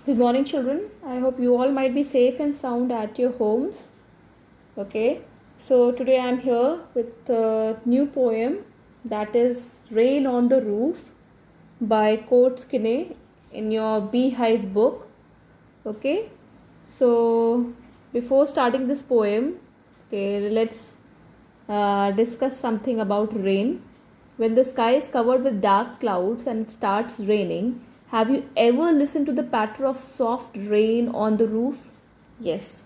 Good morning, children. I hope you all might be safe and sound at your homes. Okay, so today I'm here with a new poem that is Rain on the Roof by Coates Kinney in your Beehive book. Okay, so before starting this poem, let's discuss something about rain. When the sky is covered with dark clouds and it starts raining, have you ever listened to the patter of soft rain on the roof? Yes.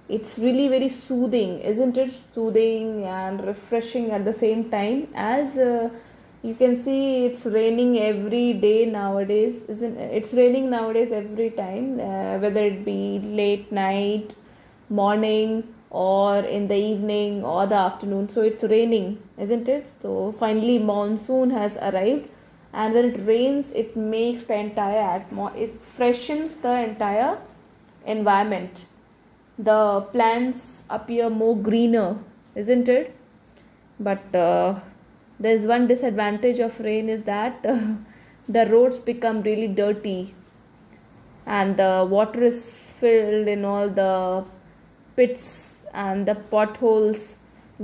It's really very soothing, isn't it? Soothing and refreshing at the same time. As you can see, it's raining every day nowadays, isn't it? It's raining nowadays every time, whether it be late night, morning, or in the evening or the afternoon. So it's raining, isn't it? So finally, monsoon has arrived, and when it rains, it makes the entire it freshens the entire environment. The plants appear more greener, isn't it? But there's one disadvantage of rain is that the roads become really dirty and the water is filled in all the pits and the potholes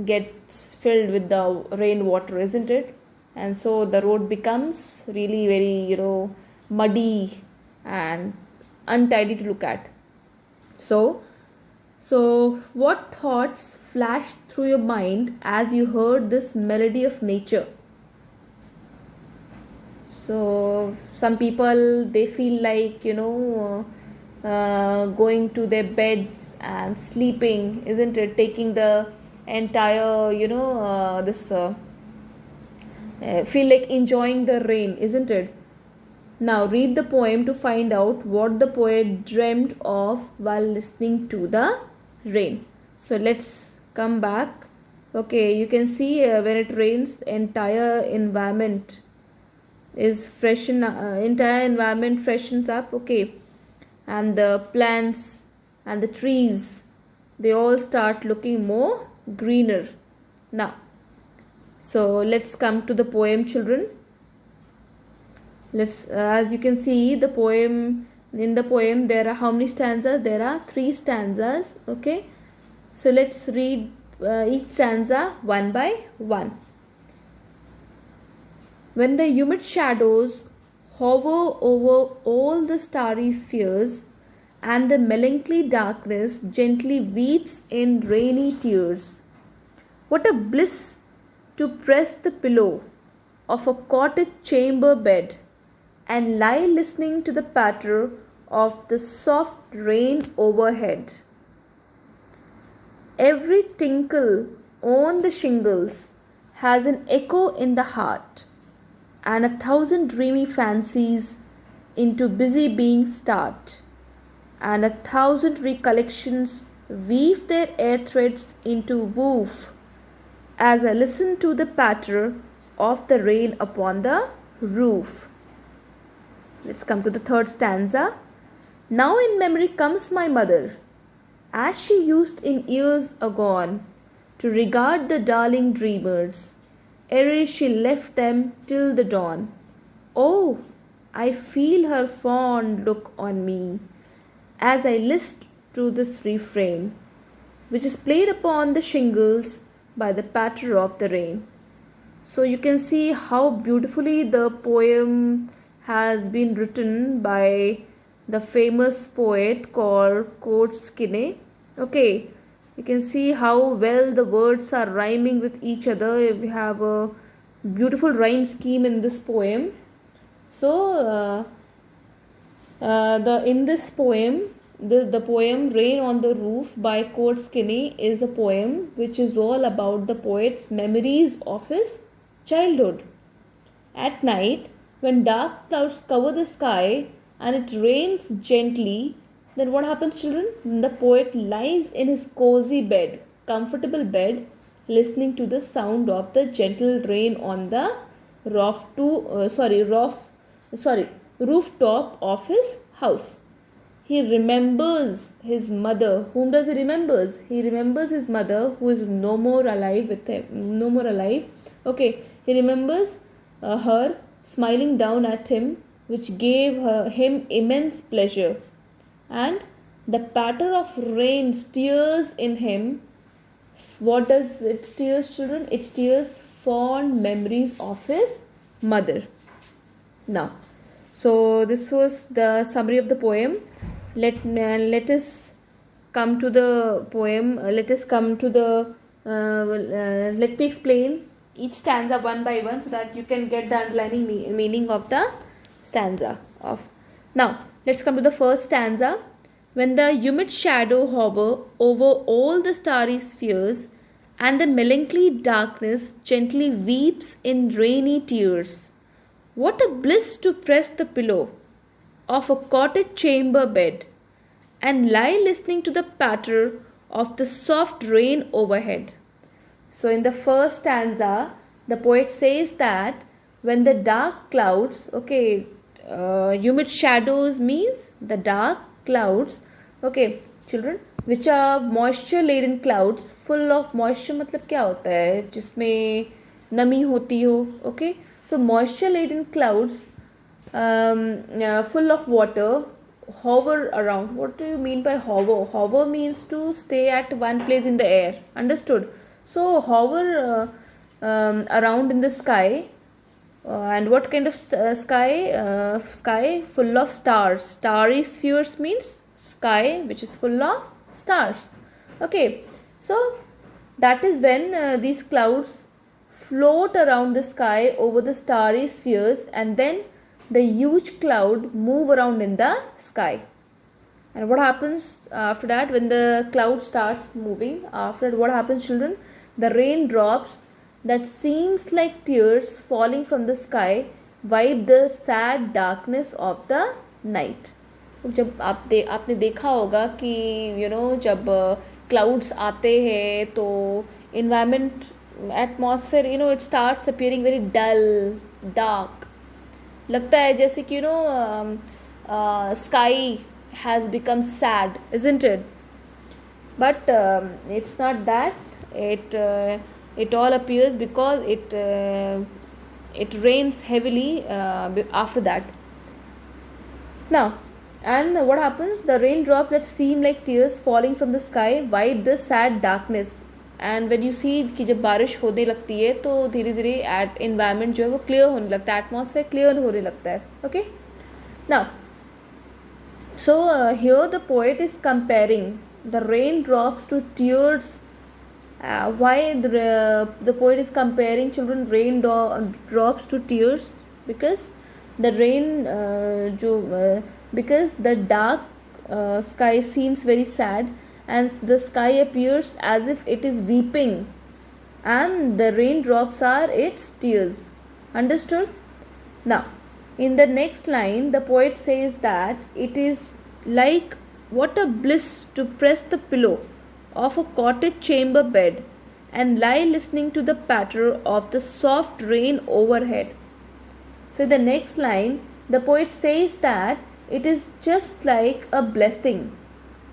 gets filled with the rainwater, isn't it? And so the road becomes really very muddy and untidy to look at. So, what thoughts flashed through your mind as you heard this melody of nature? So, some people they feel like going to their beds and sleeping, isn't it? Taking the entire feel like enjoying the rain, isn't it? Now read the poem to find out what the poet dreamt of while listening to the rain. So let's come back. Okay, you can see when it rains, the entire environment freshens up. Okay, and the plants and the trees, they all start looking more greener. Now, so let's come to the poem, children. Let's as you can see the poem, in the poem there are how many stanzas? There are 3 stanzas. Okay, so let's read each stanza one by one. When the humid shadows hover over all the starry spheres and the melancholy darkness gently weeps in rainy tears, what a bliss to press the pillow of a cottage chamber bed and lie listening to the patter of the soft rain overhead. Every tinkle on the shingles has an echo in the heart, and 1,000 dreamy fancies into busy being start, and 1,000 recollections weave their air threads into woof as I listen to the patter of the rain upon the roof. Let's come to the 3rd stanza. Now in memory comes my mother, as she used in years agone to regard the darling dreamers, ere she left them till the dawn. Oh, I feel her fond look on me, as I list to this refrain, which is played upon the shingles by the patter of the rain. So you can see how beautifully the poem has been written by the famous poet called Coates Kinney. Okay, you can see how well the words are rhyming with each other. We have a beautiful rhyme scheme in this poem. So in this poem, the poem Rain on the Roof by Coates Kinney is a poem which is all about the poet's memories of his childhood. At night, when dark clouds cover the sky and it rains gently, then what happens, children? The poet lies in his cozy bed, comfortable bed, listening to the sound of the gentle rain on the rooftop of his house. He remembers his mother. Whom does he remember? He remembers his mother who is no more alive with him. Okay, he remembers her smiling down at him which gave him immense pleasure, and the patter of rain stirs in him. What does it stirs, children? It stirs fond memories of his mother. Now, so this was the summary of the poem. Let us come to the poem. Let us come to the. Let me explain each stanza one by one so that you can get the underlying meaning of the stanza. Now, let's come to the first stanza. When the humid shadow hover over all the starry spheres, and the melancholy darkness gently weeps in rainy tears, what a bliss to press the pillow of a cottage chamber bed, and lie listening to the patter of the soft rain overhead. So in the first stanza, the poet says that when the dark clouds, humid shadows means the dark clouds, children, which are moisture laden clouds, full of moisture मतलब क्या होता है जिसमें नमी होती हो, so moisture laden clouds full of water hover around. What do you mean by hover? Hover means to stay at one place in the air, understood? So hover around in the sky. And what kind of sky? Sky full of stars. Starry spheres means sky which is full of stars. So that is when these clouds float around the sky over the starry spheres, and then the huge cloud move around in the sky. And what happens after that? When the cloud starts moving, after that, what happens, children? The raindrops that seems like tears falling from the sky wipe the sad darkness of the night. जब आपने देखा होगा कि जब clouds आते हैं तो environment atmosphere it starts appearing very dull, dark. लगता है जैसे कि sky has become sad, isn't it? But it's not that. It all appears because it rains heavily after that. Now, and what happens? The raindrops that seem like tears falling from the sky wipe the sad darkness. And when you see कि जब बारिश होने लगती है तो धीरे धीरे environment जो है वो clear होने लगता है, atmosphere clear होने लगता है. Okay. Now, so here the poet is comparing the raindrops to tears. Why the poet is comparing, children, raindrops to tears? Because the rain because the dark sky seems very sad, and the sky appears as if it is weeping, and the raindrops are its tears. Understood? Now, in the next line, the poet says that it is like what a bliss to press the pillow of a cottage chamber bed and lie listening to the patter of the soft rain overhead. So in the next line, the poet says that it is just like a blessing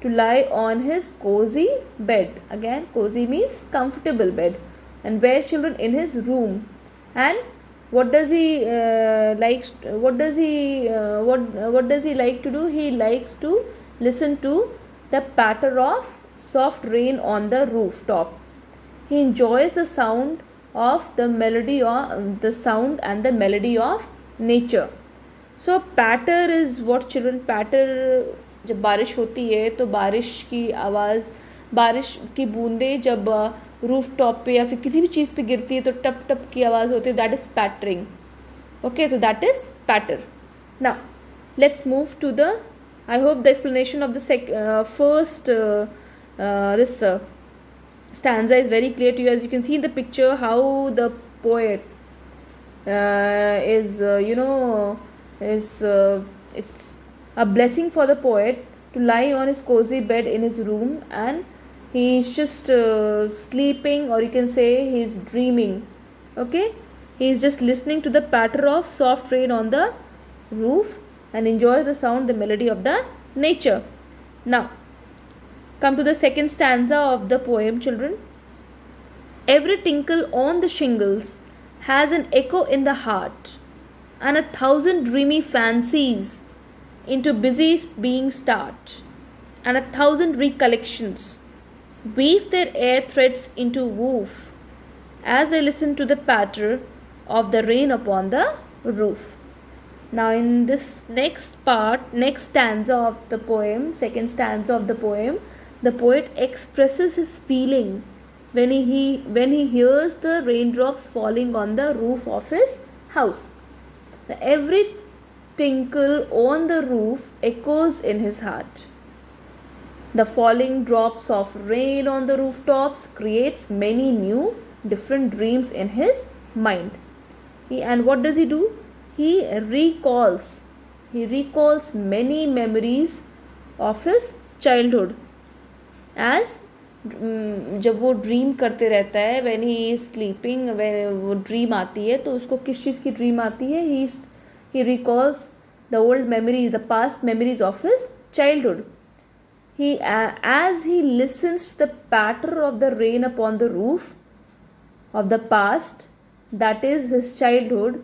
to lie on his cozy bed. Again, cozy means comfortable bed. And where, children? In his room. And what does he what does he like to do? He likes to listen to the patter of soft rain on the rooftop. He enjoys the sound of the melody of the sound and the melody of nature. So patter is what, children? Patter, जब बारिश होती है तो बारिश की आवाज़, बारिश की बूंदें जब रूफ टॉप पे या फिर किसी भी चीज़ पे गिरती है तो टप टप की आवाज़ होती है. That is पैटरिंग. Okay, so that is patter. Now, let's move to the. I hope the explanation of the first this stanza is very clear to you. As you can see in the picture, how the poet is it's a blessing for the poet to lie on his cozy bed in his room, and he's just sleeping, or you can say he's dreaming. Okay, he's just listening to the patter of soft rain on the roof and enjoys the sound, the melody of the nature. Now, come to the second stanza of the poem, children. Every tinkle on the shingles has an echo in the heart, and 1,000 dreamy fancies into busy being start, and 1,000 recollections weave their air threads into woof as I listen to the patter of the rain upon the roof. Now in this next stanza of the poem, second stanza of the poem, the poet expresses his feeling when he hears the raindrops falling on the roof of his house. Every tinkle on the roof echoes in his heart. The falling drops of rain on the rooftops creates many new different dreams in his mind. And what does he do? He recalls many memories of his childhood. As जब वो dream करते रहता है, when he is sleeping, वो dream आती है, तो उसको किस चीज़ की ड्रीम आती है? He recalls the old memories, the past memories of his childhood. As he listens to the patter of the rain upon the roof of the past, that is his childhood,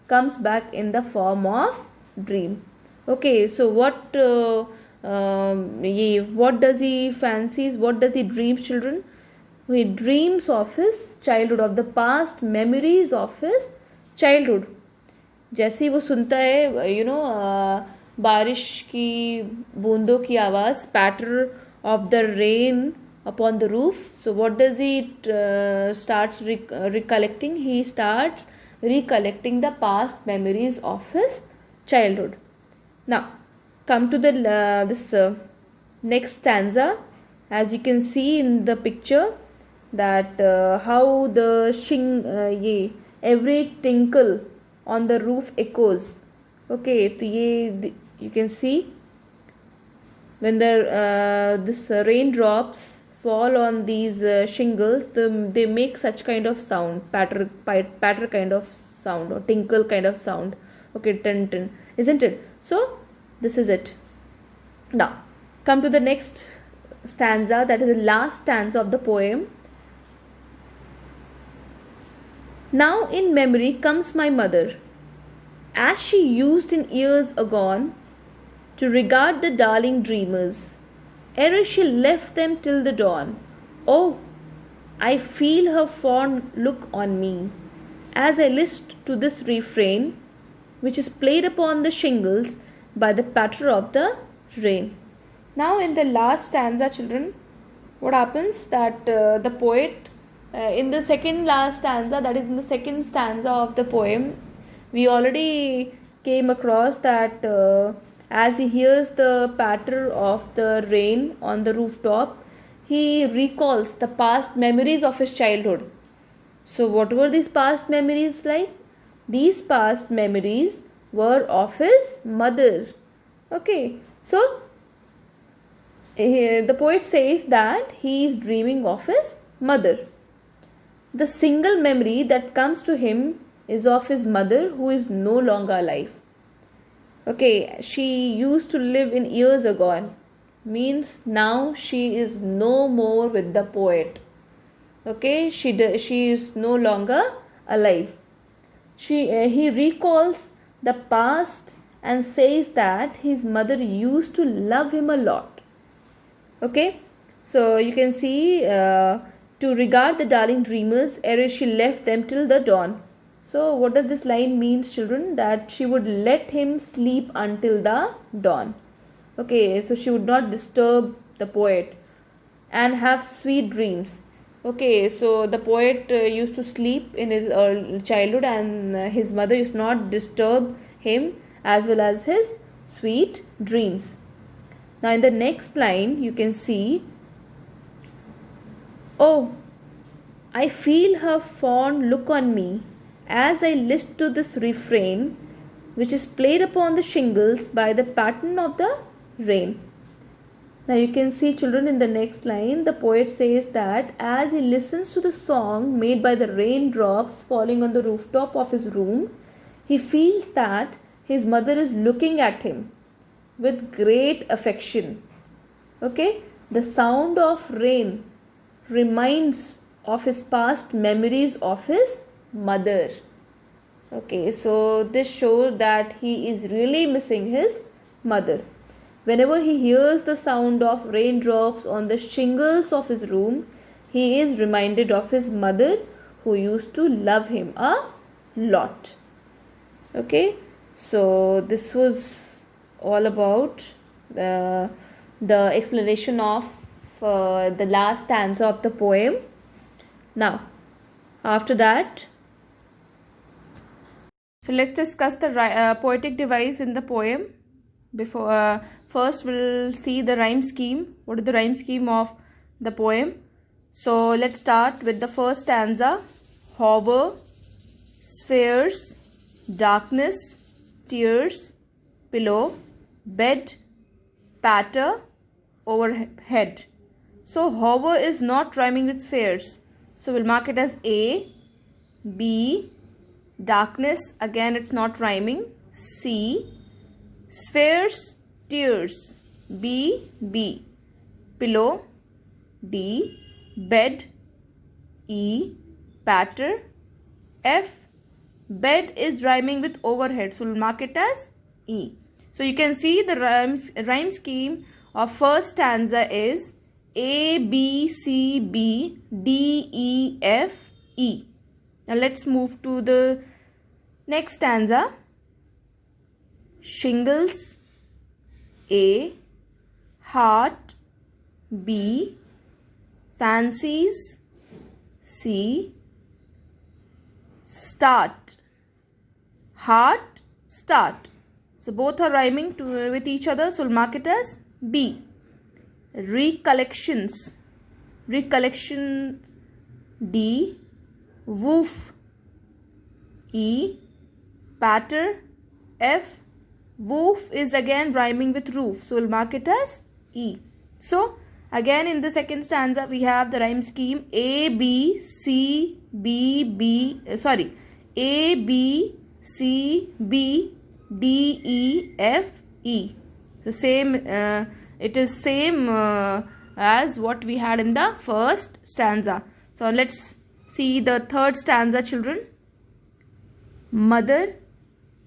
comes back in the form of dream. Okay, so what does he fancies? What does he dream, children? He dreams of his childhood, of the past memories of his childhood. जैसे ही वो सुनता है बारिश की बूंदों की आवाज़, patter of the rain upon the roof. So what does he starts recollecting? He starts recollecting the past memories of his childhood. Now come to the next stanza. As you can see in the picture that how the every tinkle on the roof echoes. Okay, so you can see when this raindrops fall on these shingles, they make such kind of sound, patter kind of sound, or tinkle kind of sound. Okay, tin, isn't it? So this is it. Now come to the next stanza, that is the last stanza of the poem. Now in memory comes my mother, as she used in years agone to regard the darling dreamers, ere she left them till the dawn. Oh, I feel her fond look on me, as I list to this refrain, which is played upon the shingles by the patter of the rain. Now in the last stanza, children, what happens that the poet in the second last stanza, that is in the second stanza of the poem, we already came across that as he hears the patter of the rain on the rooftop, he recalls the past memories of his childhood. So what were these past memories like? These past memories were of his mother. Okay, so the poet says that he is dreaming of his mother. The single memory that comes to him is of his mother, who is no longer alive. Okay, she used to live in years agone, means now she is no more with the poet. Okay, she is no longer alive. He recalls the past and says that his mother used to love him a lot. Okay, so you can see to regard the darling dreamers, ere she left them till the dawn. So what does this line mean, children? That she would let him sleep until the dawn. Okay, so she would not disturb the poet and have sweet dreams. Okay, so the poet used to sleep in his childhood, and his mother used not disturb him as well as his sweet dreams. Now in the next line you can see, oh, I feel her fond look on me as I list to this refrain, which is played upon the shingles by the pattern of the rain. Now you can see, children, in the next line, the poet says that as he listens to the song made by the raindrops falling on the rooftop of his room, he feels that his mother is looking at him with great affection. Okay, the sound of rain reminds of his past memories of his mother. Okay, so this shows that he is really missing his mother. Whenever he hears the sound of raindrops on the shingles of his room, he is reminded of his mother who used to love him a lot. Okay, so this was all about the explanation of the last stanza of the poem. Now, after that, so let's discuss the poetic device in the poem. Before first we'll see the rhyme scheme. What is the rhyme scheme of the poem? So let's start with the first stanza. Hover, spheres, darkness, tears, pillow, bed, patter, overhead. So hover is not rhyming with spheres, so we'll mark it as A. B, darkness, again it's not rhyming. C, spheres, tears, B, pillow, D, bed, E, patter, F, bed is rhyming with overhead, so we'll mark it as E. So you can see the rhyme scheme of first stanza is A, B, C, B, D, E, F, E. Now let's move to the next stanza. Shingles, A, heart, B, fancies, C, start, heart, start. So both are rhyming with each other, so we'll mark it as B. Recollections, recollection, D, woof, E, patter, F, woof is again rhyming with roof, so we'll mark it as E. So again in the second stanza we have the rhyme scheme A, B, C, A, B, C, B, D, E, F, E. So same, it is same as what we had in the first stanza. So let's see the third stanza, children. Mother,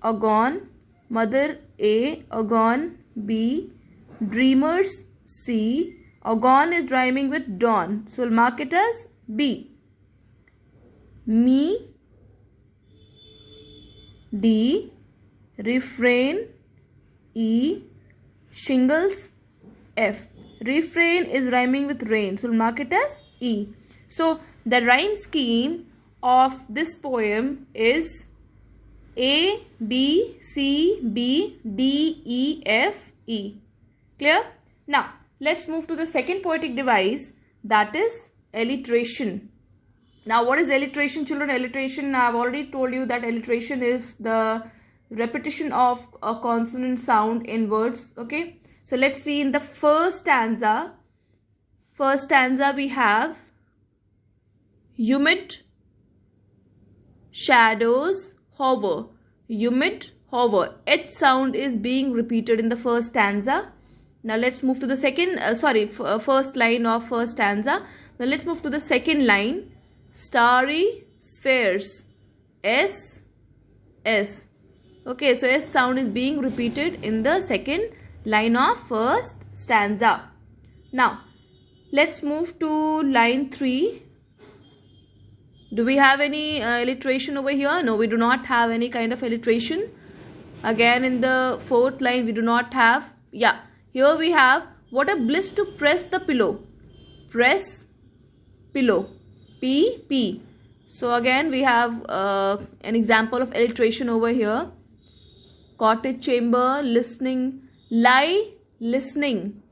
agone, mother A, agone B, dreamers C, agone is rhyming with dawn, so we'll mark it as B. Me, D, refrain E, shingles F. Refrain is rhyming with rain, so we'll mark it as E. So the rhyme scheme of this poem is A, B, C, B, D, E, F, E. Clear? Now, let's move to the second poetic device, that is alliteration. Now, what is alliteration, children? Alliteration, I've already told you that alliteration is the repetition of a consonant sound in words. Okay? So, let's see in the first stanza. First stanza we have humid, shadows, hover. Humid, hover. H sound is being repeated in the first stanza. Now let's move to the second, first line of first stanza. Now let's move to the second line. Starry spheres. S, S. Okay, so S sound is being repeated in the second line of first stanza. Now, let's move to line 3. Do we have any alliteration over here? No, we do not have any kind of alliteration. Again, in the fourth line, we do not have. Yeah, here we have, what a bliss to press the pillow. Press, pillow. P, P. So again, we have an example of alliteration over here. Cottage chamber, listening. Lie, listening.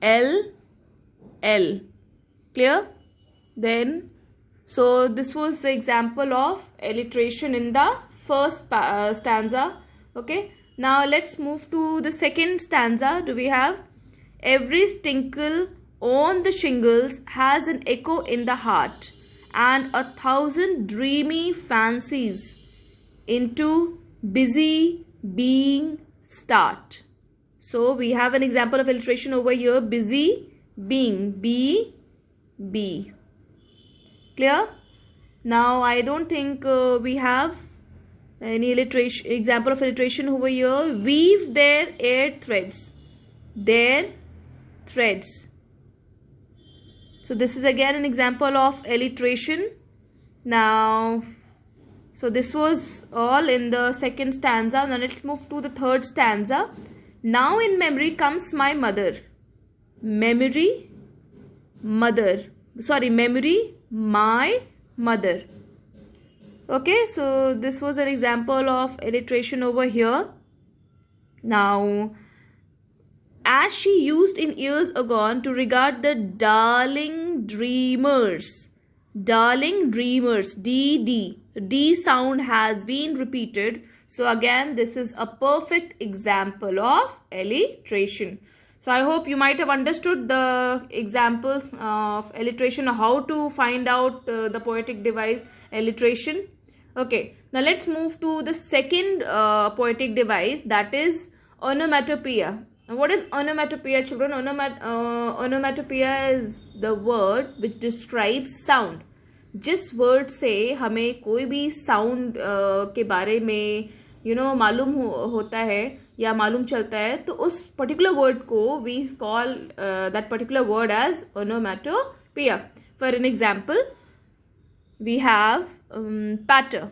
L, L. Clear? Then, so this was the example of alliteration in the first stanza. Okay. Now let's move to the second stanza. Do we have? Every tinkle on the shingles has an echo in the heart, and 1,000 dreamy fancies into busy being start. So we have an example of alliteration over here. Busy being. B, B. Clear? Now I don't think we have Any alliteration, example of alliteration over here? Weave their air threads. Their threads. So this is again an example of alliteration. Now, so this was all in the second stanza. Now let's move to the third stanza. Now in memory comes my mother. Memory, mother. Sorry, memory, my mother. Okay, so this was an example of alliteration over here. Now, as she used in years agone to regard the darling dreamers. Darling dreamers, D sound has been repeated. So again, this is a perfect example of alliteration. So I hope you might have understood the examples of alliteration, how to find out the poetic device alliteration. Okay, now let's move to the second poetic device, that is onomatopoeia. What is onomatopoeia, children? Onomatopoeia is the word which describes sound. जिस word से हमें कोई भी sound के बारे में मालूम होता है या मालूम चलता है, तो उस particular word को we call that particular word as onomatopoeia. For an example, we have patter.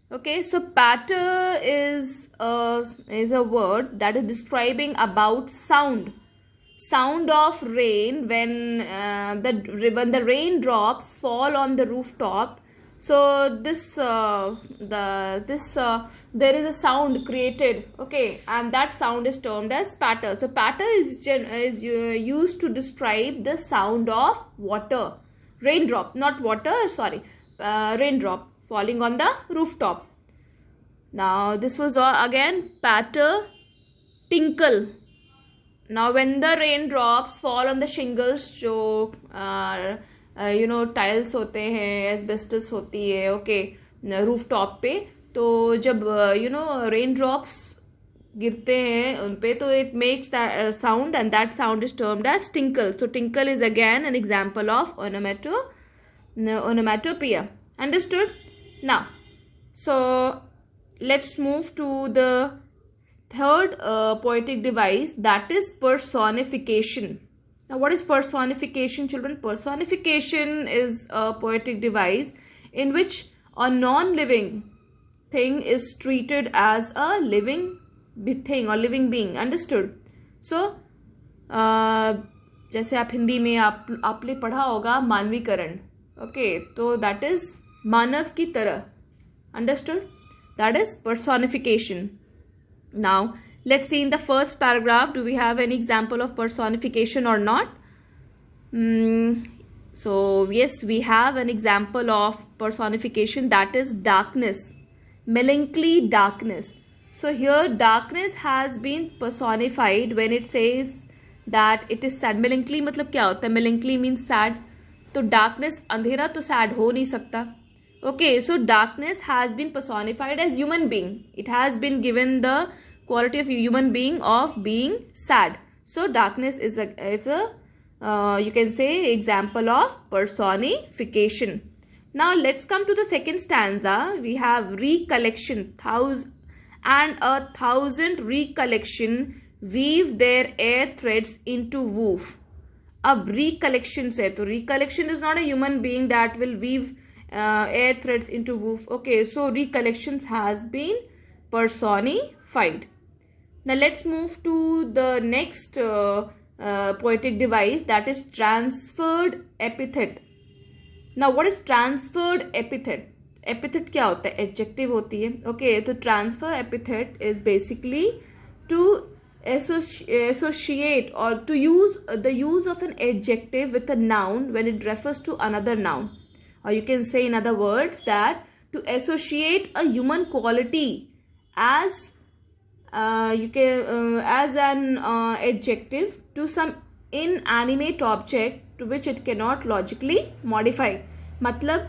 Okay, so patter is a word that is describing about sound of rain when the raindrops fall on the rooftop. So there is a sound created, okay, and that sound is termed as patter. So patter is used to describe the sound of water, raindrop, not water, sorry, raindrop falling on the rooftop. Now this was again patter, tinkle. Now when the raindrops fall on the shingles, जो tiles होते हैं, asbestos होती है, okay, rooftop पे, तो जब raindrops गिरते हैं उन पे, तो it makes that sound, and that sound is termed as tinkle. So tinkle is again an example of onomatopoeia. Understood? Now, so let's move to the third poetic device, that is personification. Now what is personification, children? Personification is a poetic device in which a non-living thing is treated as a living thing or living being. Understood? So जैसे आप हिंदी में आपने पढ़ा होगा मानवीकरण, okay, तो that is मानव की तरह. Understood? That is personification. Now, let's see in the first paragraph, do we have any example of personification or not? So, yes, we have an example of personification, that is darkness, melancholy darkness. So, here darkness has been personified when it says that it is sad. Melancholy मतलब क्या होता है? Melancholy means sad. तो darkness, अंधेरा तो sad हो नहीं सकता. Okay, so darkness has been personified as human being. It has been given the quality of human being of being sad. So darkness is a you can say example of personification. Now let's come to the second stanza. We have recollection, and 1,000 recollection weave their air threads into woof. अब recollection से, तो recollection is not a human being that will weave air threads into woof. Okay, so recollections has been personified. Now let's move to the next poetic device, that is transferred epithet. Now what is transferred epithet? Epithet क्या होता है? Adjective होती है. Okay, तो transfer epithet is basically to associate or to use the use of an adjective with a noun when it refers to another noun. Or you can say in other words that to associate a human quality as as an adjective to some inanimate object to which it cannot logically modify. मतलब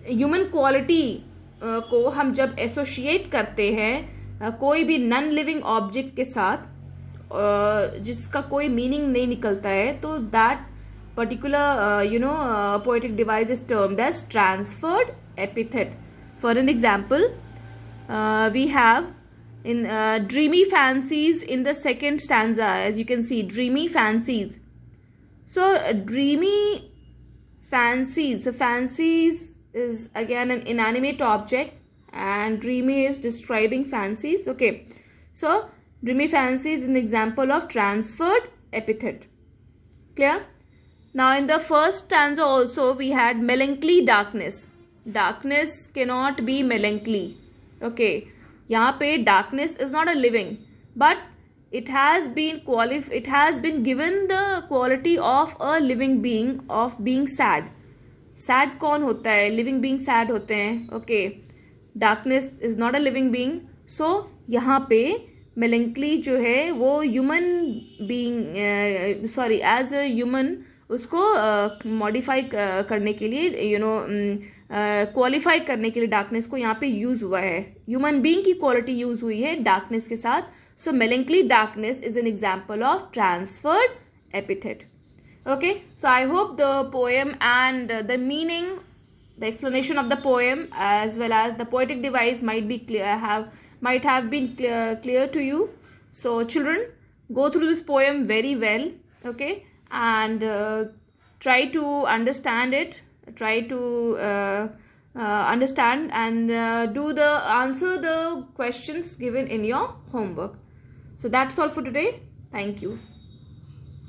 human quality को हम जब associate करते हैं कोई भी non living object के साथ जिसका कोई meaning नहीं निकलता है, तो that particular poetic device is termed as transferred epithet. For an example, we have in dreamy fancies in the second stanza. As you can see, dreamy fancies. So dreamy fancies. So fancies is again an inanimate object, and dreamy is describing fancies. Okay, so dreamy fancies is an example of transferred epithet. Clear? Now in the first stanza also we had melancholy darkness. Darkness cannot be melancholy. Okay, यहाँ पे darkness is not a living, but it has been given the quality of a living being, of being sad. Sad कौन होता है? Living being sad होते हैं. Okay, darkness is not a living being, so यहाँ पे melancholy जो है वो human being as a human उसको मॉडिफाई करने के लिए क्वालिफाई करने के लिए डार्कनेस को यहाँ पे यूज हुआ है. ह्यूमन बीइंग की क्वालिटी यूज हुई है डार्कनेस के साथ. So melancholy darkness is an example of transferred epithet. Okay, so I hope the poem and the meaning, the explanation of the poem as well as the poetic device might have been clear to you. So children, go through this poem very well, okay, and try to understand it, try to understand and answer the questions given in your homework. So that's all for today. Thank you.